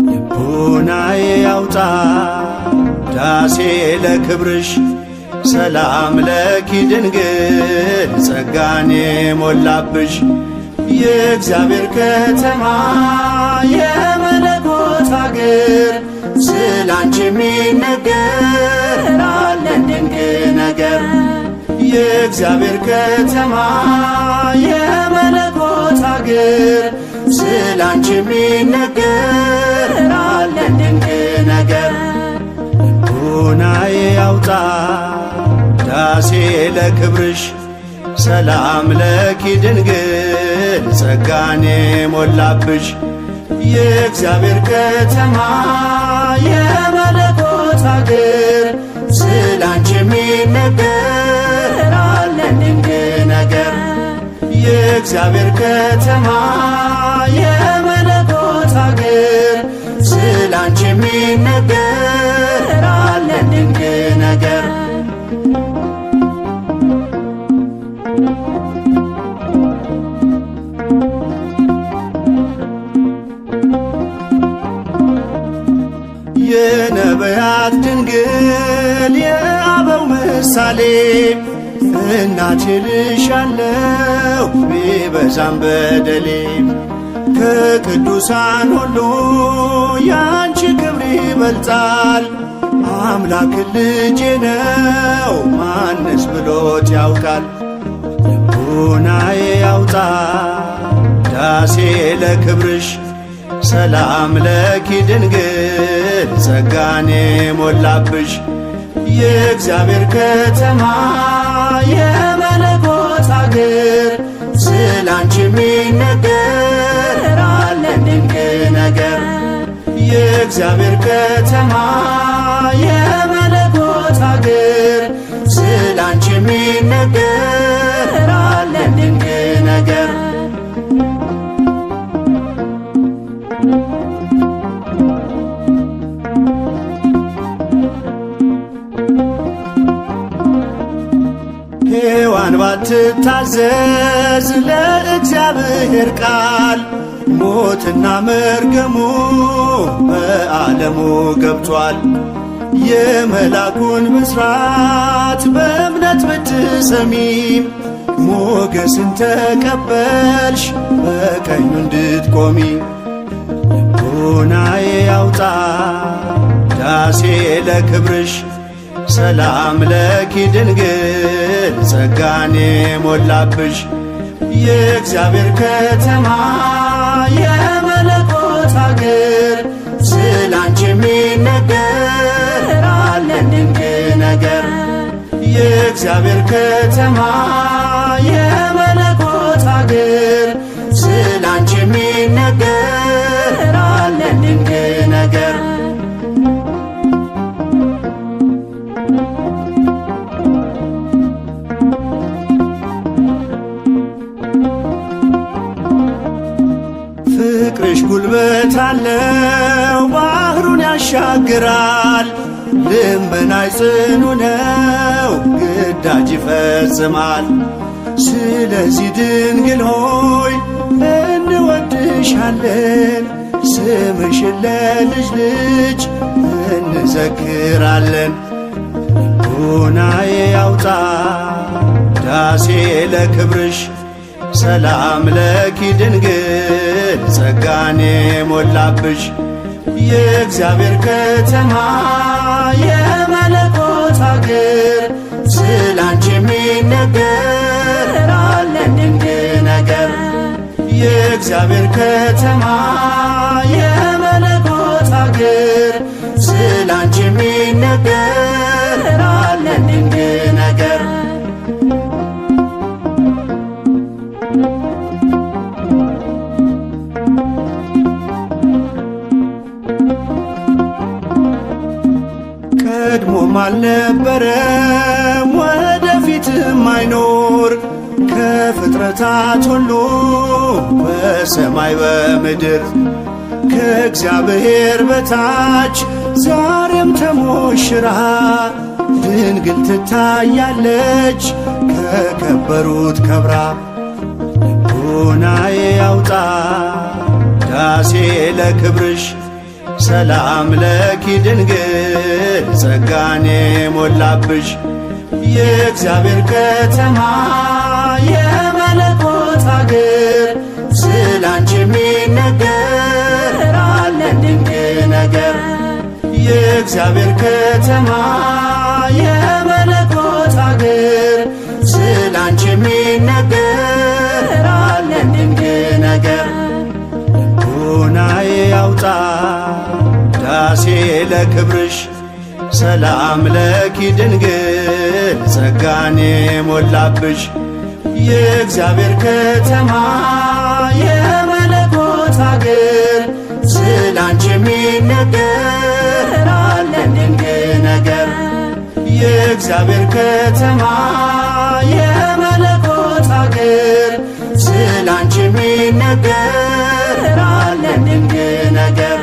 ልቦናዬ ያውጣ ዳሴ ለክብርሽ ሰላም ለኪ ድንግል ጸጋን የሞላብሽ የእግዚአብሔር ከተማ የመለኮት አገር ስላንቺ የሚነገር አለን ድንቅ ነገር። የእግዚአብሔር ከተማ የመለኮት አገር ስላንቺ የሚነገር አለን ድንቅ ነገር። ልቦናዬ ያውጣ ዳሴ ለክብርሽ ሰላም ለኪ ድንግል ጸጋን የሞላብሽ የእግዚአብሔር ከተማ የመለኮት አገር ስላንቺ የሚነገር አለን ድንቅ ነገር። የእግዚአብሔር ከተማ የመለኮት አገር ስላንቺ የሚነገር አለን ድንቅ ነገር። የነቢያት ድንግል የአበው ምሳሌ እናቴ ልሻለሁ ቢበዛም በደሌ ከቅዱሳን ሁሉ ያንቺ ክብር ይበልጣል። አምላክ ልጄ ነው ማንስ ብሎት ያውቃል። ልቦናዬ ያውጣ ዳሴ ለክብርሽ ሰላም ለኪ ድንግል ጸጋን የሞላብሽ የእግዚአብሔር ከተማ የመለኮት አገር ስላንቺ የሚነገር አለን ድንቅ ነገር። የእግዚአብሔር ከተማ የመለኮት አገር ስላንቺ የሚነገር አለን ድንቅ ነገር። ሔዋን ባትታዘዝ ለእግዚአብሔር ቃል ሞትና መርገሙ በዓለሙ ገብቷል። የመላኩን ብስራት በእምነት ብትሰሚም ሞገስን ተቀበልሽ በቀኙ እንድትቆሚ። ልቦናዬ ያውጣ ዳሴ ለክብርሽ ሰላም ለኪ ድንግል ጸጋን የሞላብሽ የእግዚአብሔር ከተማ የመለኮት አገር ስላንቺ የሚነገር አለን ድንቅ ነገር። የእግዚአብሔር ከተማ የመለኮት አገር ስላንቺ የሚነገር አለን ድንቅ ነገር። ፍቅርሽ ጉልበት አለው ባህሩን ያሻግራል። ልመናሽ ጽኑ ነው ግዳጅ ይፈጽማል። ስለዚህ ድንግል ሆይ እንወድሻለን ስምሽን ለልጅ ልጅ እንዘክራለን። ልቦናዬ ያውጣ ዳሴ ለክብርሽ ሰላም ለኪ ድንግል ጸጋን የሞላብሽ የእግዚአብሔር ከተማ የመለኮት አገር ስላንቺ የሚነገር አለን ድንቅ ነገር። የእግዚአብሔር ከተማ የመለኮት አገር ስላንቺ የሚነገር አለን ድንቅ ነገር። ቀድሞም አልነበረም ወደፊትም አይኖር ከፍጥረታት ሁሉ በሰማይ በምድር ከእግዚአብሔር በታች ዛሬም ተሞሽራ ድንግል ትታያለች ከከበሩት ከብራ። ልቦናዬ ያውጣ ዳሴ ለክብርሽ ሰላም ለኪ ድንግል ጸጋኔ ሞላብሽ። የእግዚአብሔር ከተማ የመለኮት አገር ስላንቺ የሚነገር አለን ድንቅ ነገር። የእግዚአብሔር ከተማ የመለኮት አገር ስላንቺ የሚነገር አለን ድንቅ ነገር። ልቦናዬ ያውጣ ዳሴ ለክብርሽ ሰላም ለኪ ድንግል ጸጋኔ ሞላብሽ። የእግዚአብሔር ከተማ የመለኮት አገር ስላንቺ የሚነገር አለን ድንቅ ነገር። የእግዚአብሔር ከተማ የመለኮት አገር ስላንቺ የሚነገር አለን ድንቅ ነገር።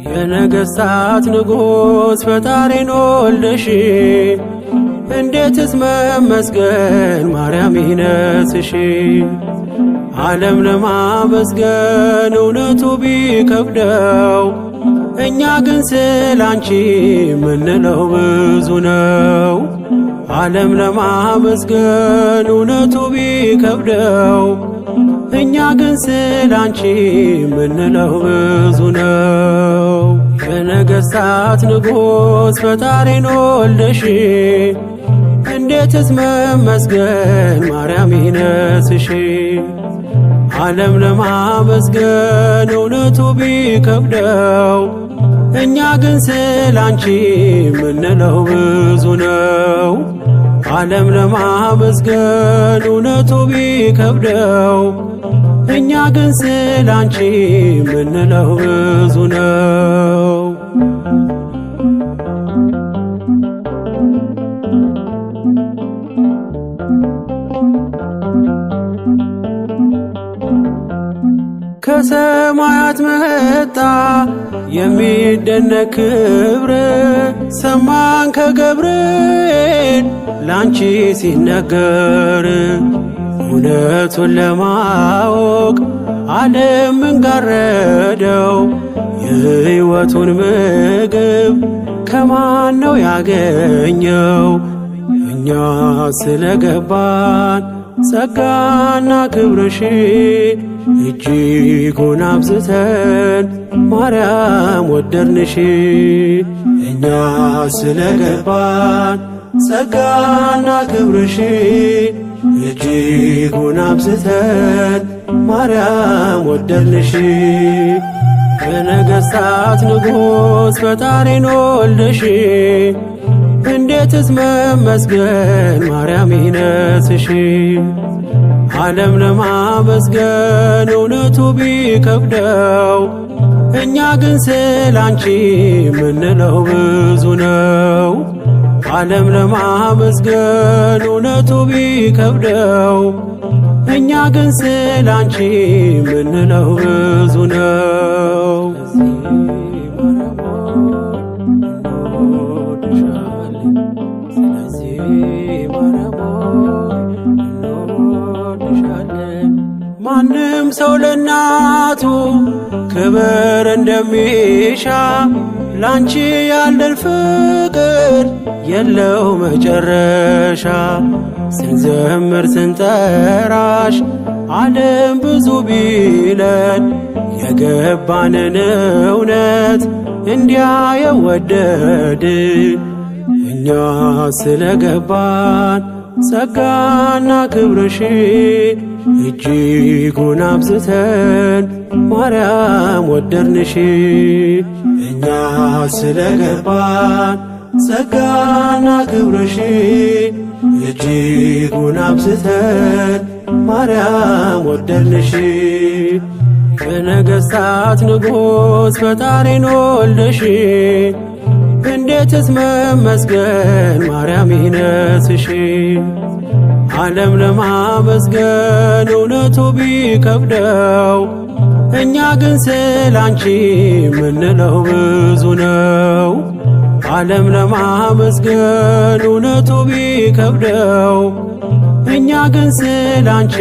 የነገሥታት ንጉሥ ፈጣሪን ወልደሽ እንዴትስ መመስገን ማርያም ይነስሽ። ዓለም ለማመስገን እውነቱ ቢከብደው እኛ ግን ስላንቺ ምንለው ብዙ ነው። ዓለም ለማመስገን እውነቱ ቢከብደው እኛ ግን ስላንቺ ምንለው ብዙ ነው። የነገሥታት ንጉሥ ፈጣሪን ወልደሽ እንዴትስ መመስገን ማርያም ይነስሽ። ዓለም ለማመስገን እውነቱ ቢከብደው እኛ ግን ስላንቺ ምንለው ብዙ ነው። ዓለም ለማመስገን እውነቱ ቢከብደው እኛ ግን ስላንቺ ምንለው ብዙ ነው። ከሰማያት መጣ የሚደነቅ ክብር ሰማን ከገብርኤል ላንቺ ሲነገር። እውነቱን ለማወቅ ዓለም ምን ጋረደው? የሕይወቱን ምግብ ከማን ነው ያገኘው? እኛ ስለገባን ጸጋና ክብርሽ እጅጉን አብዝተን ማርያም ወደድንሽ። እኛ ስለገባን ጸጋና ክብርሽ እጅጉን አብዝተን ማርያም ወደድንሽ። የነገሥታት ንጉሥ ፈጣሪን ወልደሽ እንዴትስ መመስገን ማርያም ይነስሽ። ዓለም ለማመስገን እውነቱ ቢከብደው እኛ ግን ስላንቺ ምንለው ብዙ ነው። ዓለም ለማመስገን እውነቱ ቢከብደው እኛ ግን ስላንቺ ምንለው ብዙ ነው። ማንም ሰው ለእናቱ ክብር እንደሚሻ ላንቺ ያለን ፍቅር የለው መጨረሻ። ስንዘምር ስንጠራሽ ዓለም ብዙ ቢለን የገባንን እውነት እንዲያ የወደድ እኛ ስለገባን ጸጋና ክብርሽ እጅጉን አብዝተን ማርያም ወደድንሽ። እኛ ስለገባን ጸጋና ክብርሽ እጅጉን አብዝተን ማርያም ወደድንሽ። በነገሥታት ንጉሥ ፈጣሪን ወልደሽ እንዴትስ መመስገን ማርያም ይነስሽ። ዓለም ለማመስገን እውነቱ ቢከብደው እኛ ግን ስላንቺ ምንለው ብዙ ነው። ዓለም ለማመስገን እውነቱ ቢከብደው እኛ ግን ስላንቺ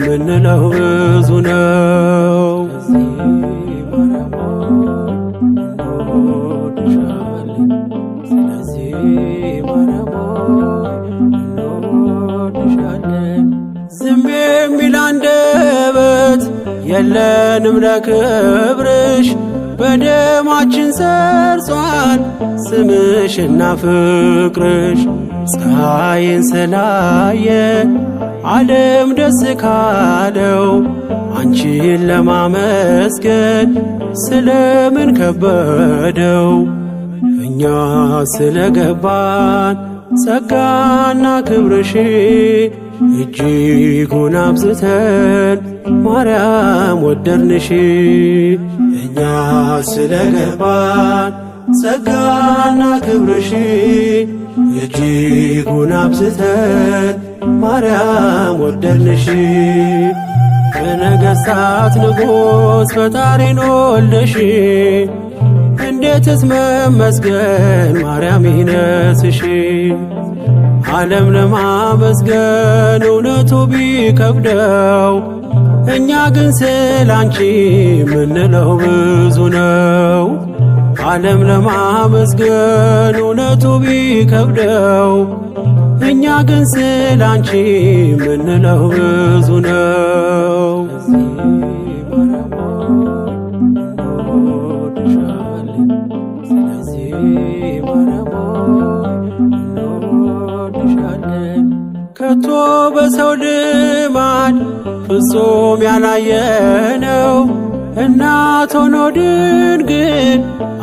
ምንለው ብዙ ነው። ዝም የሚል አንደበት የለንም ለክብርሽ፣ በደማችን ሰርጿል ስምሽና ፍቅርሽ። ፀሐይን ስላየ ዓለም ደስ ካለው አንቺን ለማመስገን ስለምን ከበደው? እኛ ስለገባን ጸጋና ክብርሽ እጅጉን አብዝተን ማርያም ወደድንሽ። እኛ ስለገባን ጸጋና ክብርሽ እጅጉን አብዝተን ማርያም ወደድንሽ። በነገሥታት ንጉሥ ፈጣሪን ወልደሽ እንዴትስ መመስገን ማርያም ይነስሽ። ዓለም ለማመስገን እውነቱ ቢከብደው እኛ ግን ስላንቺ ምንለው ብዙ ነው። ዓለም ለማመስገን እውነቱ ቢከብደው እኛ ግን ስላንቺ ምንለው ብዙ ነው። ከቶ በሰው ልማድ ፍጹም ያላየነው እናት ሆኖ ድንግል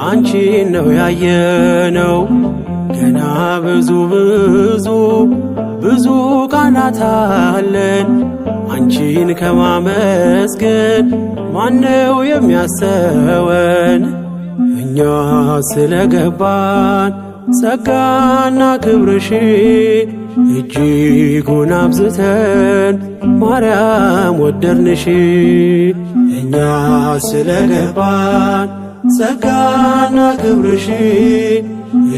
አንቺን ነው ያየነው። ገና ብዙ ብዙ ብዙ ቃላት አለን አንቺን ከማመስገን ማነው የሚያሰወን? እኛ ስለገባን ጸጋና ክብርሽ እጅጉን አብዝተን ማርያም ወደድንሽ። እኛ ስለገባን ጸጋና ክብርሽ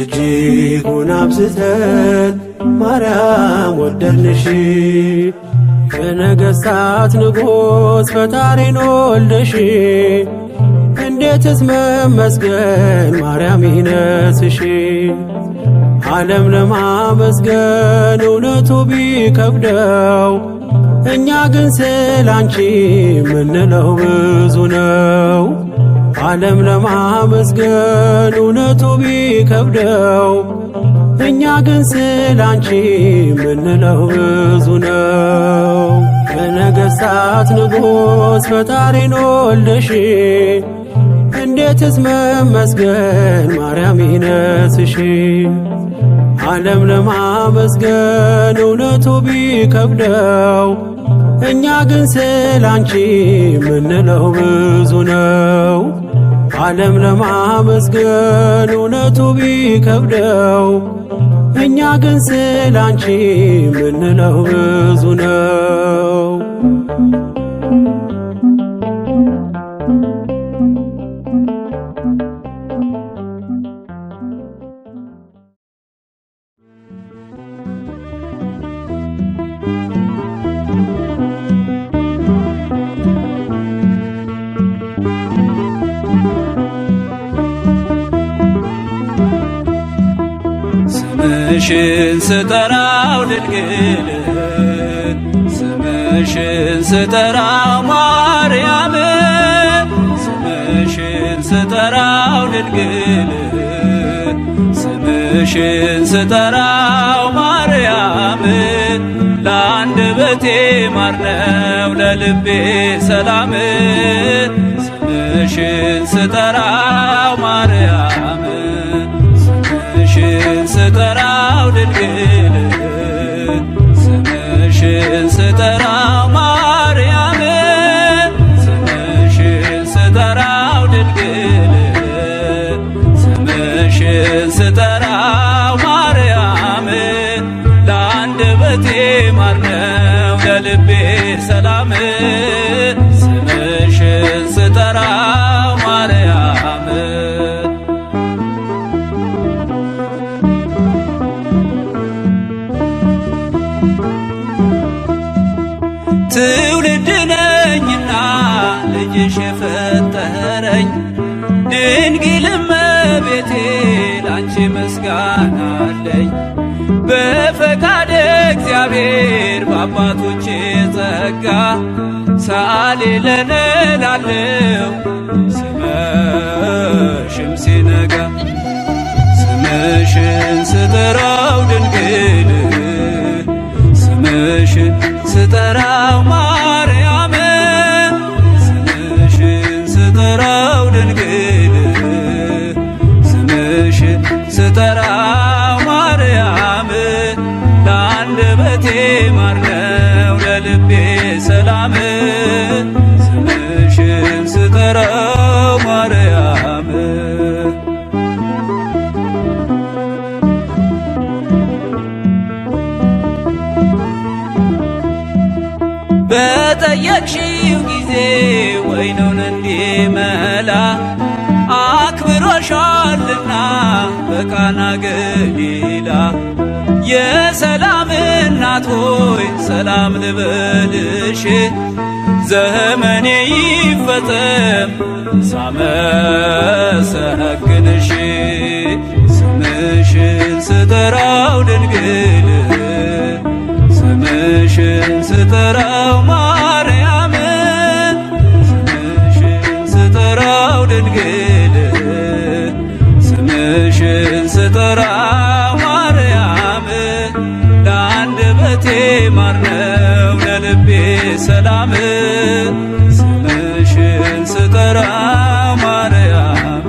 እጅጉን አብዝተን ማርያም ወደድንሽ። በነገሥታት ንጉሥ ፈጣሪን ወልደሽ እንዴትስ መመስገን ማርያም ይነስሽ። ዓለም ለማመስገን እውነቱ ቢከብደው እኛ ግን ስላንቺ ምንለው ብዙ ነው። ዓለም ለማመስገን እውነቱ ቢከብደው እኛ ግን ስላንቺ ምንለው ብዙ ነው። በነገሥታት ንጉሥ ፈጣሪን ወልደሽ እንዴትስ መመስገን ማርያም ይነስሽ። ዓለም ለማመስገን እውነቱ ቢከብደው እኛ ግን ስላንቺ ምንለው ብዙ ነው። ዓለም ለማመስገን እውነቱ ቢከብደው እኛ ግን ስላንቺ ምንለው ብዙ ነው። ስምሽን ስጠራው ድንግል ስምሽን ስጠራው ማርያም ስምሽን ስጠራው ድንግል ስምሽን ስጠራው ማርያም ለአንደበቴ ማር ነው ለልቤ ሰላም ስምሽን ስጠራው ማርያም ስምሽን ስጠራው ድንግል ስምሽን ስጠራው ማርያም ስምሽን ስጠራው ድንግል ስምሽን ስጠራው ማርያም ለአንደበቴ ማር ነው ለልቤ ሰላም ስምሽን ስጠራው ማርያም ትውልድ ነኝና ልጅሽ የፈጠረኝ ድንግል እመቤቴ ላንቺ ምስጋና አለኝ። በፈቃደ እግዚአብሔር በአባቶቼ ጸጋ ሳሌ ለነ ላለው ሲመሽም ሲነጋ ስምሽን ስጠራው ድንግል ስምሽን ስጠራው ማርያም ስምሽን ስጠራው ድንግል ስምሽን ስጠራው ማርያም ለአንደበቴ ማር ነው ለልቤ ሰላም ስምሽን ስጠራው ማርያም በጠየቅሽው ጊዜ ወይኑን እንዲመላ አክብሮሻልና በቃና ገሊላ የሰላም እናት ሆይ ሰላም ልበልሽ ዘመኔ ይፈጸም ሳመሰግንሽ ስምሽን ስጠራው ድንግል ስምሽን ስጠራው ማርያም ስምሽን ስጠራው ድንግል ስምሽን ስጠራው ማርያም ለአንደበቴ ማር ነው ለልቤ ሰላም ስምሽን ስጠራው ማርያም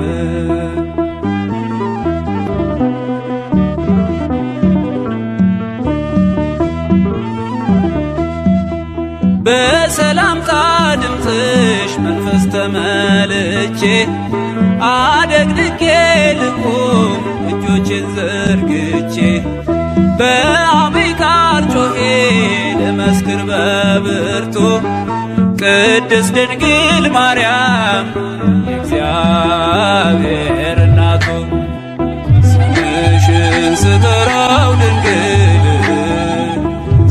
በሰላምታ ድምፅሽ መንፈስ ተመልቼ አደግድጌ ልቁም እጆቼን ዘርግቼ በአብይ ቃል ጮኼ ልመስክር በብርቱ ቅድስት ድንግል ማርያም የእግዚአብሔር እናቱ ስምሽን ስጠራው ድንግል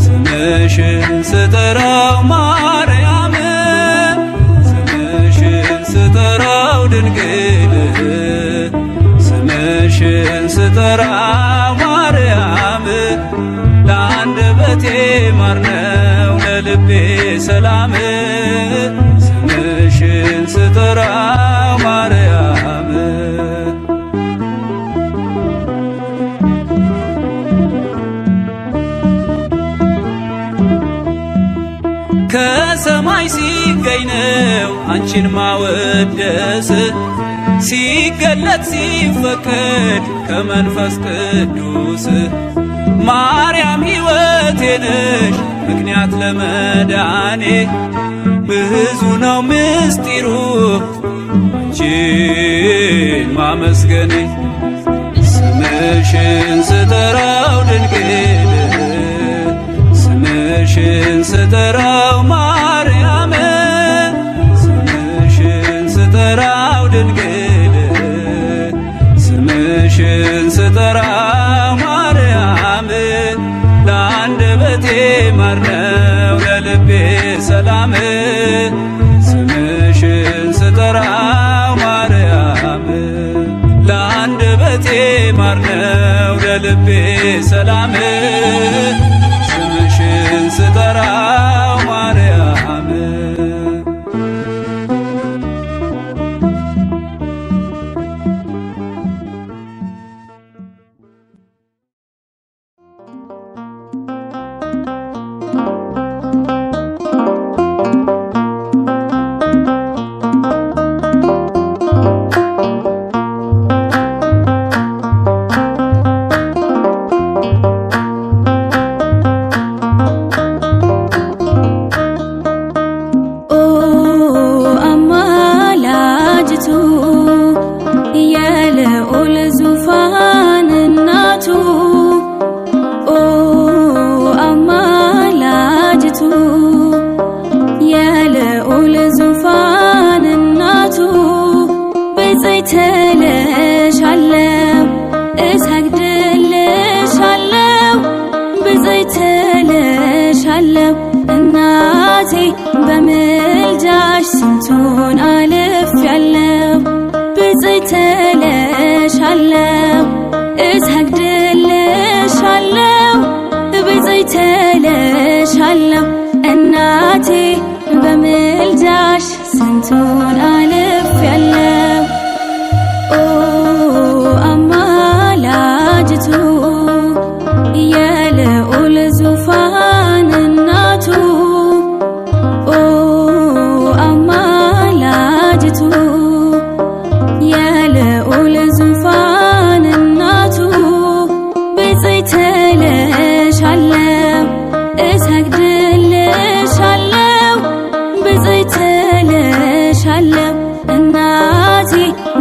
ስምሽን ስጠራው ማርያም ስምሽን ስጠራው ድንግል ስምሽን ስጠራው ማርያም ለአንደበቴ ማር ነው ለልቤ ሰላም ስምሽን ስጠራው ማርያም ከሰማይ ሲገኝ ነው አንቺን ማወደስ ሲገለጥ ሲፈቀድ ከመንፈስ ቅዱስ ማርያም ሕይወቴ ነሽ ምክንያት ለመዳኔ ብዙ ነው ምስጢሩ አንቺን ማመስገኔ ስምሽን ስጠራው ድንግል ስምሽን ስጠራው ማርያም ስምሽን ስጠራው ድንግል ስምሽን ስጠራው ማርያም ለአንደበቴ ማር ነው ለልቤ ሰላም ስምሽን ስጠራው ማርያም ለአንድ ብፅዕት እልሻለሁ እሰግድልሻለሁ ብፅዕት እልሻለሁ እናቴ በምልጃሽ ስንቱን አልፌያለሁ ብፅዕት እልሻለሁ እሰግድልሻለሁ ብፅዕት እልሻለሁ እናቴ በምልጃሽ ስንቱን አልፌያለሁ ኦ አማላጅቱ የልዑል ዙፋን እናቱ ኦ አማላጅቱ የልዑል ዙፋን እናቱ ብፅዕት እልሻለሁ እሰግድልሻለሁ ብፅዕት እልሻለሁ እናቴ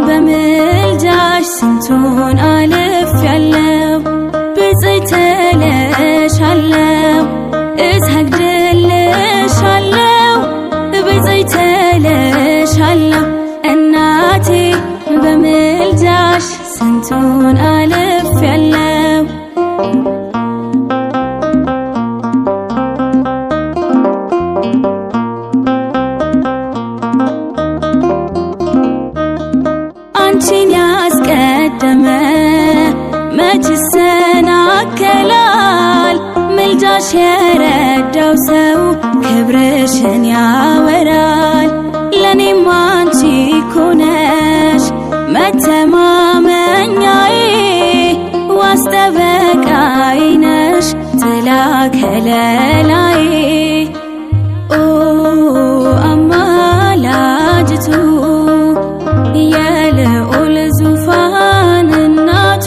በምልጃሽ ስንቱን አልፌያለሁ ብፅዕት እልሻለሁ እሰግድልሻለሁ ብፅዕት እልሻለሁ እናቴ በምልጃሽ ስንቱን አልፌያለሁ አንቺን ያስቀደመ መች ይሰናከላል ምልጃሽ የረዳው ሰው ክብርሽን ያወራል ለኔም አንቺ እኮ ነሽ መተማመኛዬ ዋስ ጠበቃዬ ነሽ ጥላ ከለላዬ ኦ አማላጅቱ የልዑል ዙፋን እናቱ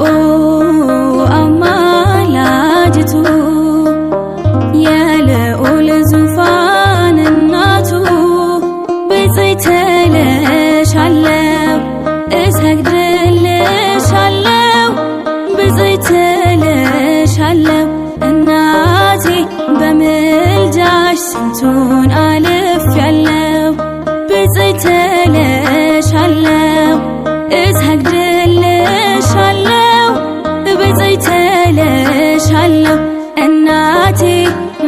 ኦ አማላጅቱ የልዑል ዙፋን እናቱ ብፅዕት እልሻለሁ እሰግድልሻለሁ ብፅዕት እልሻለሁ እናቴ በምልጃሽ ስንቱን አልፌያለሁ ብፅዕት እልሻለሁ እሰግድልሻለሁ ብፅዕት እልሻለሁ እናቴ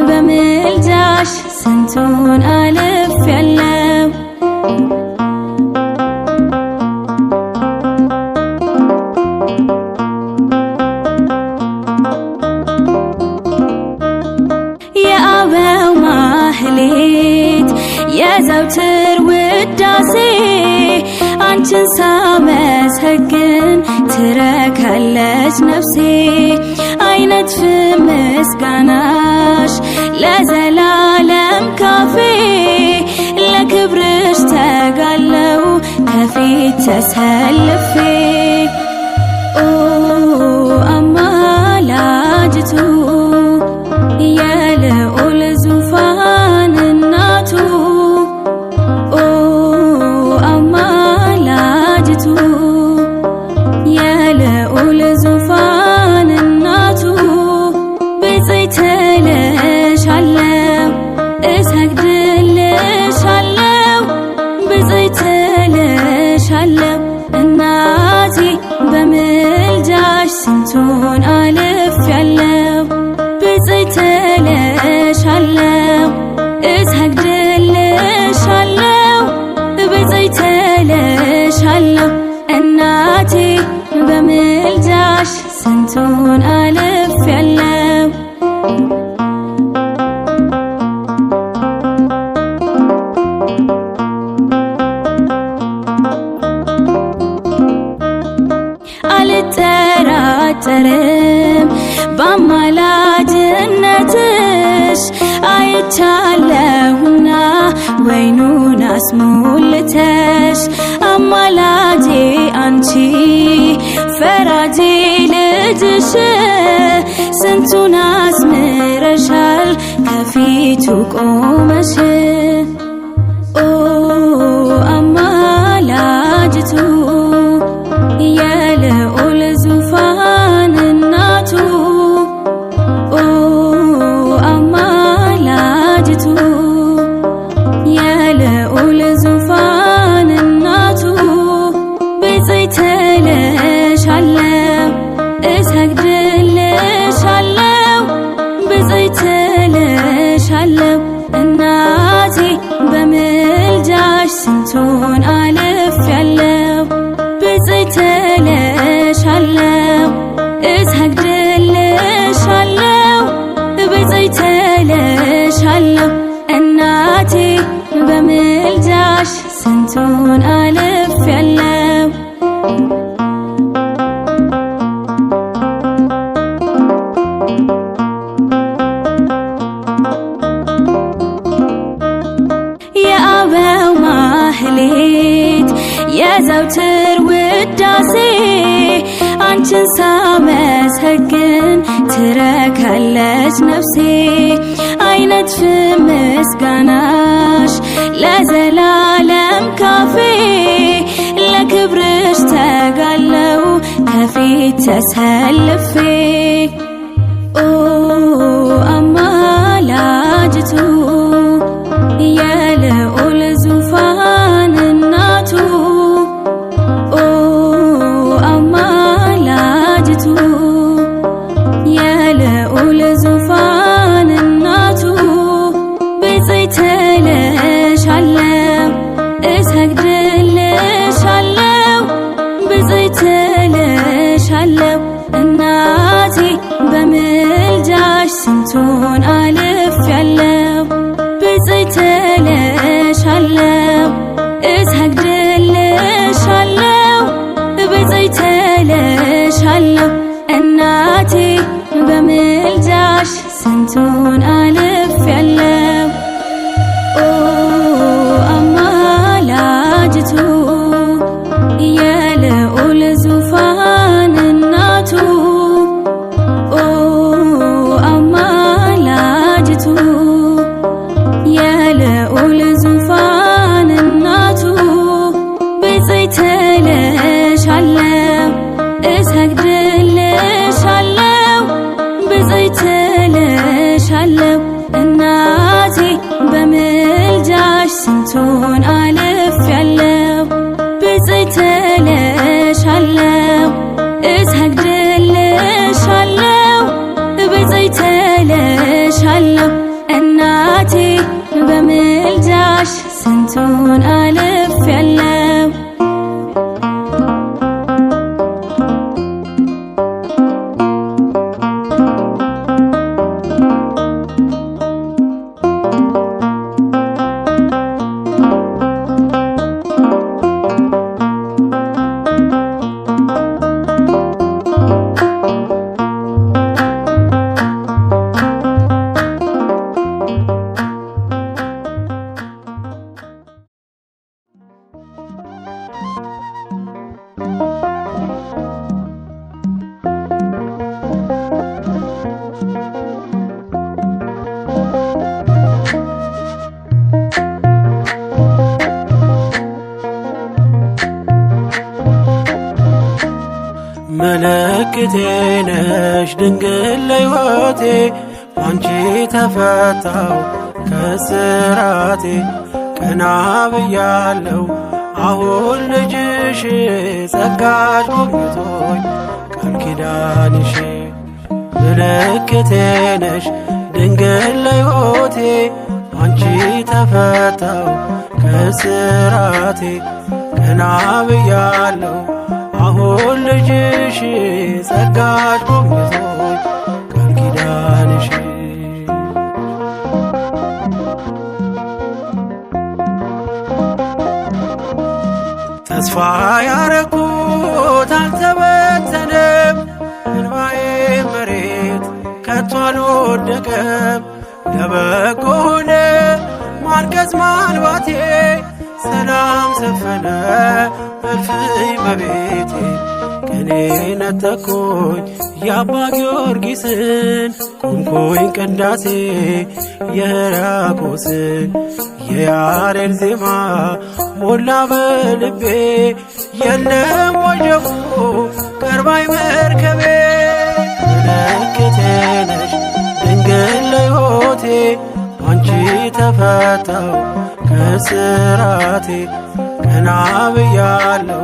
በምልጃሽ ስንቱን አልፌያለሁ የአበው ማህሌት የዘውትር ውዳሴ አንቺን ሳመሰግን ትረካለች ነፍሴ አይነጥፍም ምስጋናሽ ለዘላለም ካፌ ለክብርሽ ተጋለው ከፊት ተሰልፌ ኦ አማላጅቱ የልዑል ዙፋን እናቱ ኦ አማላጅቱ የልዑል ዙፋን እናቱ ብፅዕት እልሻለሁ እሰግድልሻለሁ ብፅዕት እልሻለሁ እናቴ በምልጃሽ ስንቱን አልፌያለሁ ብፅዕት እልሻለሁ እሰግድልሻለሁ ብፅዕት እልሻለሁ እናቴ በምልጃሽ ስንቱን አልፌያለሁ አልጠራጠርም በአማላጅነትሽ አይቻለሁና ወይኑን አስሞልተሽ አማላጄ አንቺ ፈራጄ ልጅሽ ስንቱን አስምረሻል ከፊቱ ቆመሽ ኦ አማላጅቱ የልዑል ዙፋን እናቱ ኦ አማላጅቱ የልዑል ዙፋን እናቱ በምልጃሽ ስንቱን አልፌያለሁ። የአበው ማህሌት የዘውትር ውዳሴ አንቺን ሳመሰግን ትረካለች ነፍሴ። አይነጥፍም ምስጋናሽ ለዘላለም ካፌ ለክብርሽ ተጋለው ከፊት ተሰልፌ። ኦ አማላጅቱ የልዑል ዙፋን እናቱ ኦ አማላጅቱ የልዑል ዙፋን እናቱ ብፅዕት እልሻለሁ እሰግድልሻለሁ ብፅዕት እልሻለሁ እናቴ በምልጃሽ ስንቱን አልፌያለሁ። ብፅዕት እልሻለሁ እሰግድልሻለሁ ብፅዕት እልሻለሁ እናቴ በምልጃሽ ስንቱን አልፌያለሁ። ኦ አማላጅቱ የልዑል ዙፋን እናቱ ኦ አማላጅቱ የልዑል ዙፋን እናቱ ብፅዕት እልሻለሁ እሰግድልሻለሁ ብፅዕት እልሻለሁ እናቴ በምልጃሽ ስንቱን አልፌያለሁ። ብፅዕት እልሻለሁ እሰግድልሻለሁ ብፅዕት እልሻለሁ እናቴ በምልጃሽ ስንቱን አልፌያለሁ። ምልክቴ ነሽ ድንግል ለሕይወቴ አንቺ ተፈታው ከስራቴ። ቀና ብያለሁ አሁን ልጅሽ ጸጋሽ ጎብኝቶኝ ቃል ኪዳንሽ። ምልክቴ ነሽ ድንግል ለሕይወቴ አንቺ ተፈታው ከስራቴ። ቀና ብያለሁ አሁን ልጅሽ ጸጋሽ ጎብኝቶኝ ቃል ኪዳንሽ። ተስፋ ያረኩት አልተበተነም፣ እንባዬ መሬት ከቶ አልወደቀም። ለበጎ ሆነ ማልቀስ ማልባቴ፣ ሰላም ሰፈነ እልፍኝ በቤቴ። ቀኔ ነጠቆኝ የአባ ጊዮርጊስን፣ ቆምኩኝ ቅዳሴ የሕርያቆስን። የያሬድ ዜማ ሞላ በልቤ፣ የለም ወጀቡ ቀርባይ መርከቤ። ምልክቴ ነሽ ድንግል ለሕይወቴ አንቺ ተፈታው ከስራቴ። ቀና ብያለሁ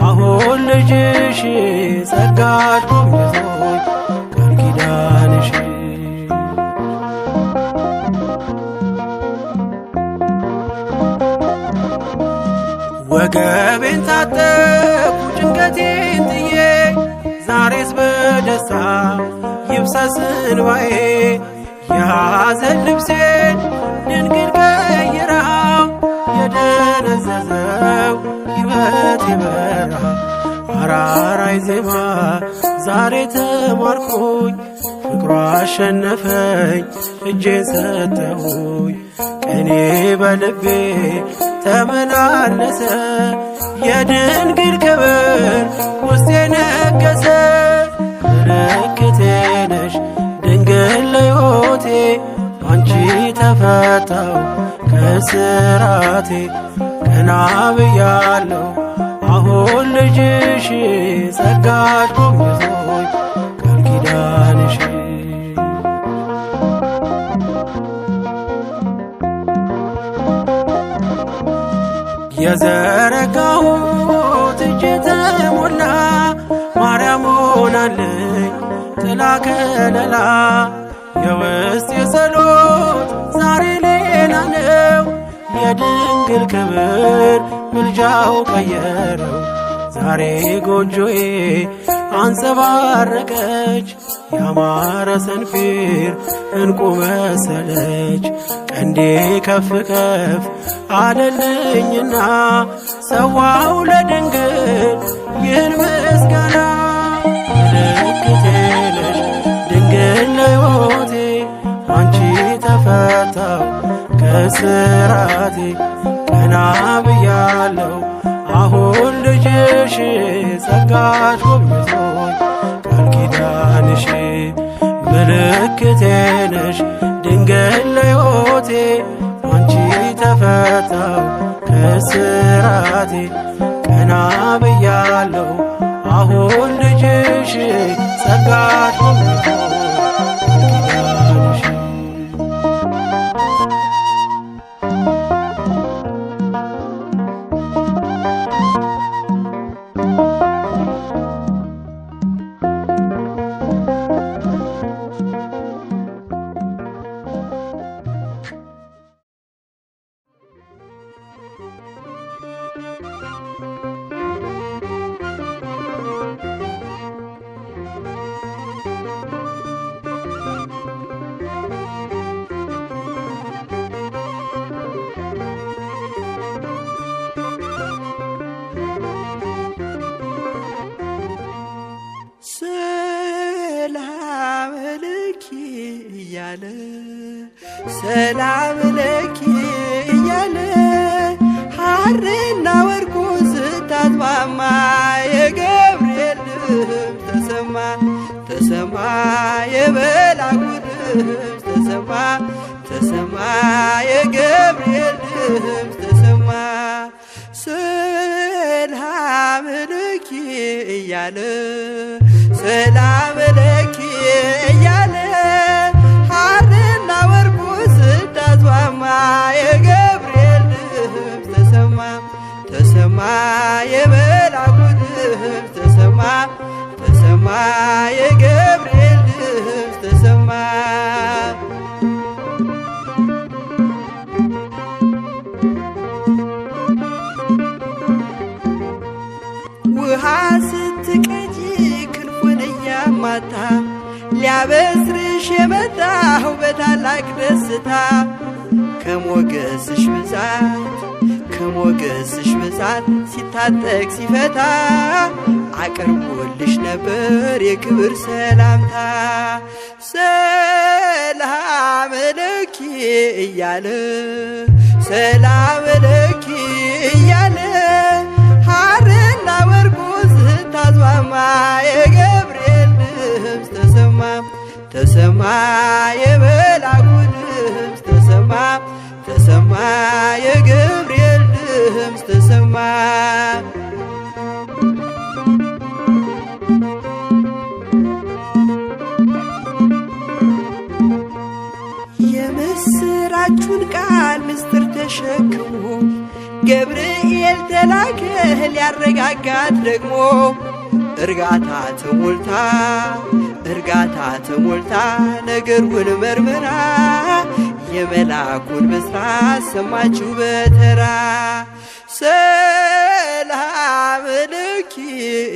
አሁን ልጅሽ ጸጋሽ ጎብኝቶኝ ቃል ኪዳንሽ። ወገቤን ታጠቅኩ ጭንቀቴን ጥዬ፣ ዛሬስ በደስታ ይብሰስ እንባዬ። የሐዘን ልብሴን ድንግል ቀይራው የደነዘዘው ሕይወት የበራ አራራይ ዜማ ዛሬ ተማርኮኝ ፍቅሯ አሸነፈኝ እጄን ሰጠሁኝ ቀኔ በልቤ ተመላለሰ የድንግል ክብር ውስጤ ነገሰ ምልክቴ ነሽ ድንግል ለሕይወቴ አንቺ ተፈታው ከስራቴ ቀና ብያለሁ አሁን ልጅሽ ጸጋሽ ጎብኝቶኝ ቃል ኪዳንሽ የዘረጋሁት እጄ ተሞላ ማርያም ሆናለኝ ጥላ ከለላ የውስጥ የጸሎት ዛሬ ሌላ ነው የድንግል ክብር ምልጃው ቀየረው ዛሬ ጎጆዬ አንጸባረቀች ያማረ ሰንፔር እንቁ መሰለች ቀንዴ ከፍ ከፍ አለልኝና ሰዋው ለድንግል ይህን ምስጋና ምልክቴ ነሽ ድንግል ለሕይወቴ አንቺ ተፈታው ከስራቴ ቀና ብያለሁ አሁን ልጅሽ ጸጋሽ ጎብኝቶኝ ቃል ኪዳንሽ ምልክቴ ነሽ ድንግል ለሕይወቴ አንቺ ተፈታው ከስራቴ ቀና ብያለሁ አሁን ልጅሽ ጸጋሽ ጎብኝቶኝ ሰላም ለኪ እያለ ሐርና ወርቁ ስታስማማ የገብርኤል ድምፅ ተሰማ ተሰማ የመልአኩ ድምፅ ተሰማ ተሰማ የገብርኤል ድምፅ ተሰማ ሰላም ለኪ እያለ ሰላም ለኪ እያለ ሐርና ወርቁ ስታስማማ የገብርኤል ድምፅ ተሰማ ተሰማ የመልአኩ ድምፅ ተሰማ ተሰማ የገብርኤል ድምፅ ተሰማ ውሃ ስትቀጂ ክንፉን እያማታ ሊያበስርሽ የመጣው በታላቅ ደስታ ከሞገስሽ ብዛት ሲታጠቅ ሲፈታ አቅርቦልሽ ነበር የክብር ሰላምታ ሰላም ለኪ እያለ ሰላም ለኪ እያለ ሐርና ወርቁ ስታስማማ የገብርኤል ድምፅ ተሰማ ተሰማ የመልአኩ ድምፅ ተሰማ ተሰማ የገብርኤል ድምፅ ተሰማ የምስራቹን ቃል ምስጢር ተሸክሞ ገብርኤል ተላከ ሊያረጋጋት ደግሞ እርጋታ ተሞልታ ነገሩን መርምራ የመልአኩን ብስራት ሰማችው በተራ ሰላም ለኪ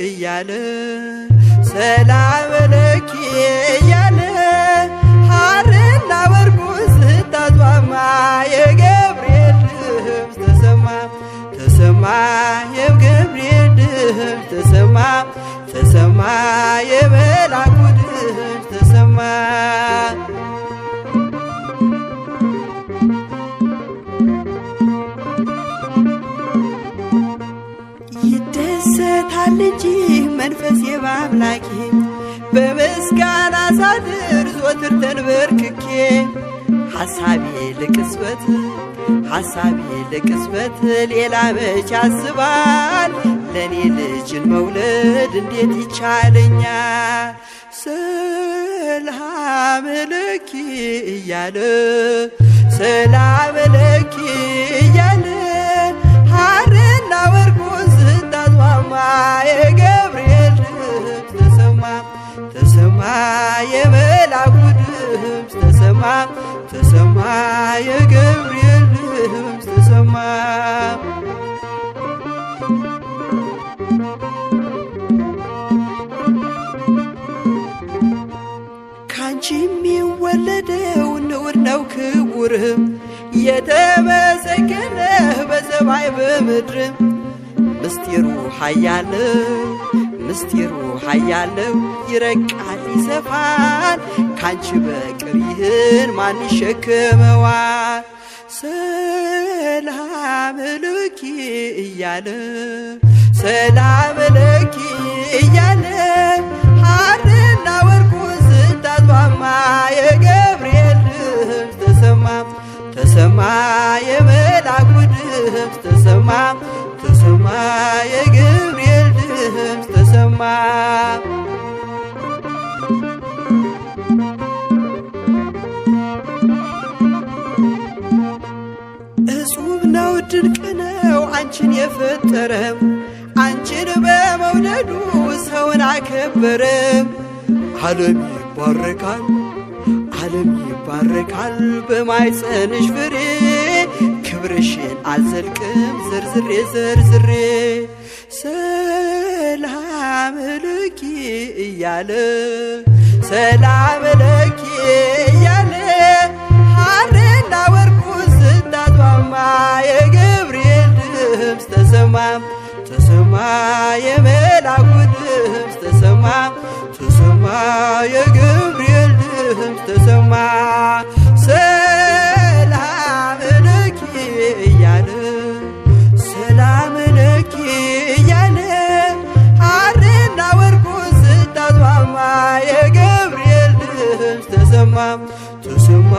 እያለ ሰላም ለኪ እያለ ሐርና ወርቁ ስታስማማ የገብርኤል ድምፅ ተሰማ ተሰማ የገብርኤል ድምፅ ተሰማ ተሰማ የመልአኩ ድምፅ ተሰማ። ይደሰታል እንጂ መንፈሴ በአምላኬ በምስጋና ሳድር ዞትር ተንበርክኬ ሐሳቤ ለቅጽበት ሌላ መች ያስባል ለኔ ልጅን መውለድ እንዴት ይቻለኛል? ሰላም ለኪ እያለ ሰላም ለኪ እያለ ሐርና ወርቁን ስታስማማ የገብርኤል ድምፅ ተሰማ ተሰማ የመልአኩ ድምፅ ተሰማ ተሰማ የገብርኤል ድምፅ ተሰማ። ካንቺ የሚወለደው ንዑድ ነው ክቡር የተመሰገነ በሰማይ በምድር ምስጢሩ ኃያለው ይረቃል ይሰፋል ካንቺ በቀር ይህን ማን ይሸከመዋል? ሰላም ለኪ እያለ ሰላም ለኪ እያለ ሐርና ወርቁን ስታስማማ የገብርኤል ድምፅ ተሰማ ተሰማ የመልአኩ ድምፅ ተሰማ ተሰማ የገብርኤል ድምፅ ተሰማ። እጹብ ነው ድንቅ ነው አንቺን የፈጠረ አንቺን በመውደዱ ሰውን አከበረ። ዓለም ይባረካል በማኅፀንሽ ፍሬ ክብርሽን አልዘልቅም ዘርዝሬ ሰላም ለኪ እያለ ሰላም ለኪ እያለ ሐርና ወርቁን ስታስማማ የገብርኤል ድምፅ ተሰማ ተሰማ የመልአኩ ድምፅ ተሰማ ተሰማ የገብርኤል ድምፅ ተሰማ። ሰላም ለኪ እያለ ሰላም ለኪ እያለ ሐርና ወርቁን ስታስማማ የገብርኤል ድምፅ ተሰማ ተሰማ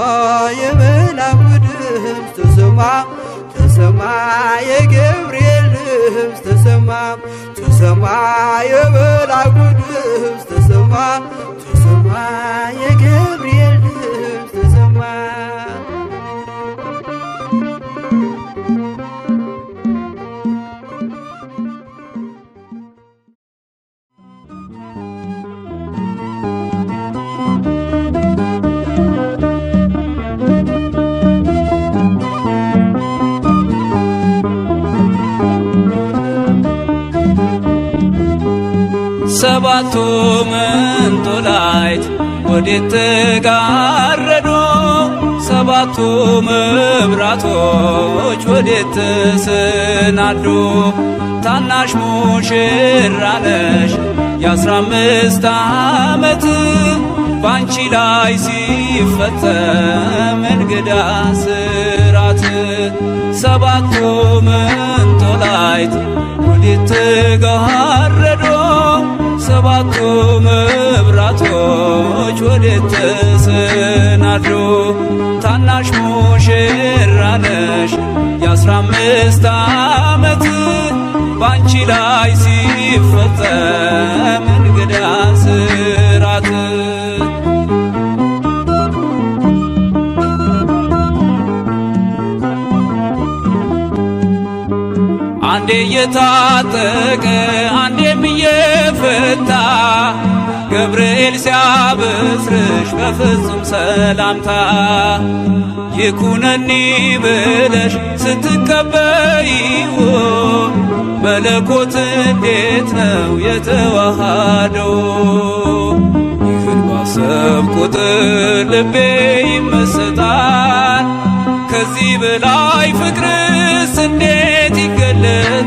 የመልአኩ ድምፅ ተሰማ ተሰማ የገብርኤል ድምፅ ተሰማ ተሰማ የመልአኩ ድምፅ ተሰማ ተሰማ የገብርኤል ድምፅ ተሰማ። ሰባቱ መንጦላዕት ወዴት ተጋረዱ? ሰባቱ መብራቶች ወዴት ተሰናዱ? ታናሽ ሙሽራ ነሽ የ15 ዓመት ባንቺ ላይ ሲፈጸም እንግዳ ስራት። ሰባቱ መንጦላዕት ወዴት ተጋረዱ? ሰባቱ መብራቶች ወዴት ተሰናዱ? ታናሽ ሙሽራ ነሽ የ15 ዓመት ባንቺ ላይ ሲፈጸም እንግዳ ስራት። አንዴ እየታጠቀ አንዴም እየፈታ ገብርኤል ሲያበስርሽ በፍጹም ሰላምታ ይኩነኒ ብለሽ ስትቀበይው መለኮት እንዴት ነው የተዋሃደው? ይህን ባሰብ ቁጥር ልቤ ይመሰጣል። ከዚህ በላይ ፍቅርስ እንዴት ይገለጻል?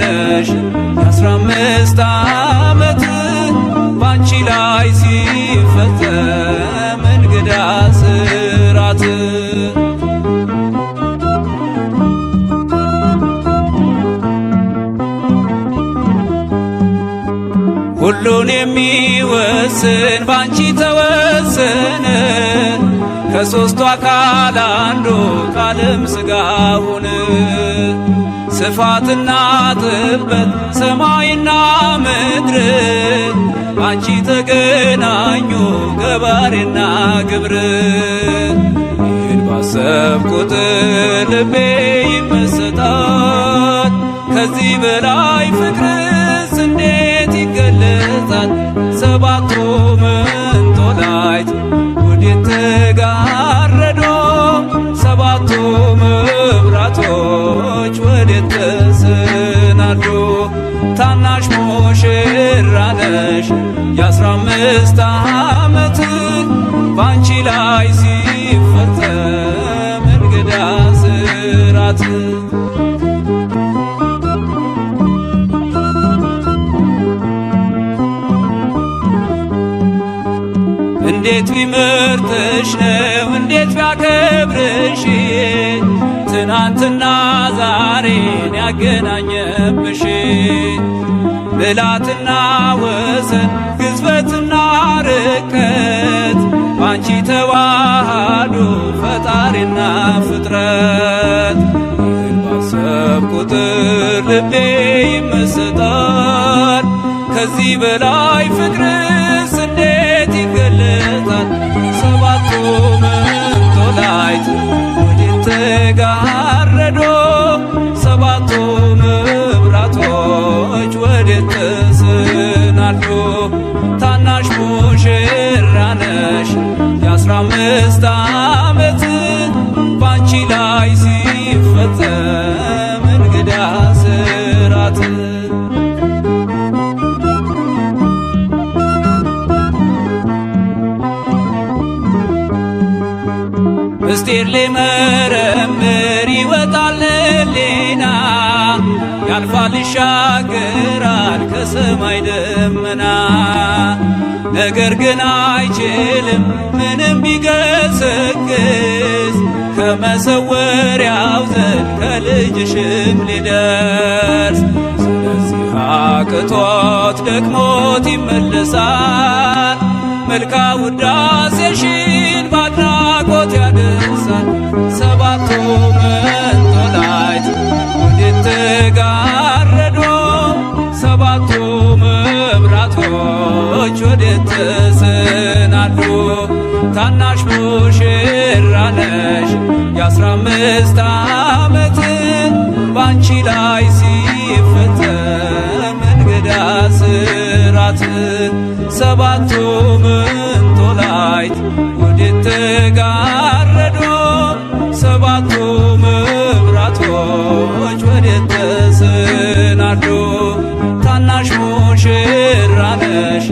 ነሽ የ15 ዓመት ባንቺ ላይ ሲፈጸም እንግዳ ስራት ሁሉን የሚወስን ባንቺ ተወሰነ ከሦስቱ አካል አንዱ ቃልም ሥጋ ሆነ። ስፋትና ጥበት ሰማይና ምድር ባንቺ ተገናኙ ገባሬና ግብር። ይህን ባሰብ ቁጥር ልቤ ይመሰጣል። ከዚህ በላይ ፍቅርስ እንዴት ይገለጻል? ሰባቱ መንጦላዕት ወዴት ተጋረዶ? ሰባቱ መብራቶች ወዴት ተሰናዶ? ታናሽ ሙሽራ ነሽ የ15 ዓመት ባንቺ ላይ ሲፈጸም እንግዳ ስራት። እንዴት ቢመርጥሽ ነው እንዴት ቢያከብርሽ ትናንትና ዛሬን ያገናኘብሽ። ብላትና ወሰን ግዝበትና ርቀት ባንቺ ተዋሃዱ ፈጣሪና ፍጥረት። ይህን ባሰብ ቁጥር ልቤ ይመሰጣል። ከዚህ በላይ ፍቅርስ እንዴት ይገለጣል? ሰባቱ መንጦላዕት ወዴት ተጋረዶ? ሰባቱ መብራቶች ወዴት ተሰናዶ? ታናሽ ሙሽራ ነሽ የ15 ዓመት ባንቺ ላይ ሲፈጸም እንግዳ ስራት። ምስጢር ሊመረምር ይወጣል ሕሊና ያልፋል ይሻገራል ከሰማይ ደመና። ነገር ግን አይችልም ምንም ቢገሰግስ ከመሰወሪያው ዘንድ ከልጅሽም ሊደርስ። ስለዚህ አቅቶት ደክሞት ይመለሳል መልካ ውዳሴሽን ባድናቆት ያደርሳል። ሰባቱ መንጦላዕት ወዴት ተጋረዶ? ሰባቱ መብራቶች ወዴት ተሰናዶ? ታናሽ ሙሽራ ነሽ የ15 ዓመት ባንቺ ላይ ሲፈጸም እንግዳ ስራት። ሰባቱ መንጦላዕት ወዴት ተጋረዶ? ሰባቱ መብራቶች ወዴት ተሰናዶ? ታናሽ ሙሽራ ነሽ